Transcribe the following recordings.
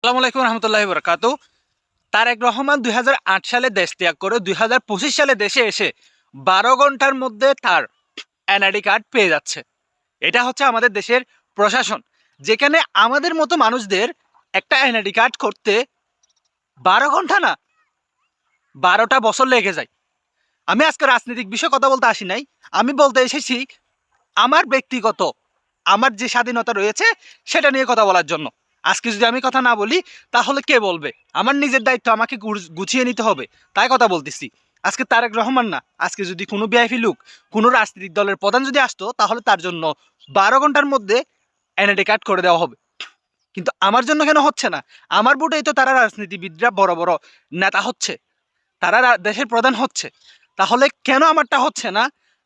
আসসালামু আলাইকুম রহমতুল্লাহি বরকাতু। তারেক রহমান 2008 সালে দেশ ত্যাগ করে 2025 সালে দেশে এসে 12 ঘন্টার মধ্যে তার এনআইডি কার্ড পেয়ে যাচ্ছে। এটা হচ্ছে আমাদের দেশের প্রশাসন, যেখানে আমাদের মতো মানুষদের একটা এনআইডি কার্ড করতে 12 ঘন্টা না, 12টা বছর লেগে যায়। আমি আজকে রাজনৈতিক বিষয়ে কথা বলতে আসি নাই, আমি বলতে এসেছি আমার ব্যক্তিগত, আমার যে স্বাধীনতা রয়েছে সেটা নিয়ে কথা বলার জন্য। আজকে যদি আমি কথা না বলি তাহলে কে বলবে? আমার নিজের দায়িত্ব আমাকে গুছিয়ে নিতে হবে, তাই কথা বলতেছি। আজকে তারেক রহমান না, আজকে যদি কোনো ভিআইপি লোক, কোনো রাজনৈতিক দলের প্রধান যদি আসতো তাহলে তার জন্য 12 ঘন্টার মধ্যে এনআইডি কার্ড করে দেওয়া হবে। কিন্তু আমার জন্য কেন হচ্ছে না? আমার ভোটেই তো তারা রাজনীতিবিদরা বড় বড় নেতা হচ্ছে, তারা দেশের প্রধান হচ্ছে, তাহলে কেন আমারটা হচ্ছে না?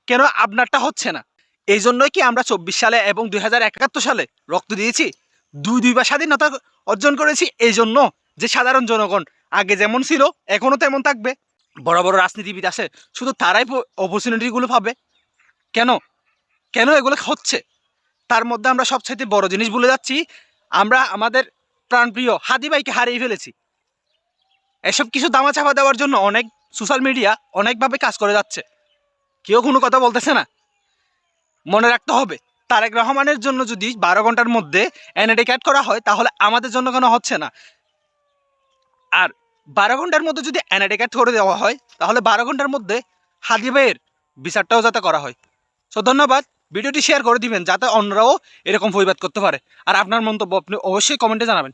কেন আপনারটা হচ্ছে না? এই জন্যই কি আমরা 24 সালে এবং 2071 সালে রক্ত দিয়েছি? দুইবার স্বাধীনতা অর্জন করেছি এই জন্য যে সাধারণ জনগণ আগে যেমন ছিল এখনো তেমন থাকবে। বড় বড় রাজনীতিবিদ আছে, শুধু তারাই অপরচুনিটিগুলো পাবে। কেন? কেন এগুলো হচ্ছে? তার মধ্যে আমরা সবচাইতে বড় জিনিস ভুলে যাচ্ছি, আমরা আমাদের প্রাণপ্রিয় হাদি ভাইকে হারিয়ে ফেলেছি। এসব কিছু দামাচাপা দেওয়ার জন্য অনেক সোশ্যাল মিডিয়া অনেকভাবে কাজ করে যাচ্ছে, কেউ কোনো কথা বলতেছে না। মনে রাখতে হবে, তারেক রহমানের জন্য যদি 12 ঘন্টার মধ্যে এনআইডি কার্ড করা হয় তাহলে আমাদের জন্য কেন হচ্ছে না? আর 12 ঘন্টার মধ্যে যদি এনআইডি কার্ড করে দেওয়া হয় তাহলে 12 ঘন্টার মধ্যে হাদি ভাইয়ের বিচারটাও যাতে করা হয়। সো ধন্যবাদ, ভিডিওটি শেয়ার করে দিবেন যাতে অন্যরাও এরকম প্রতিবাদ করতে পারে। আর আপনার মন্তব্য আপনি অবশ্যই কমেন্টে জানাবেন।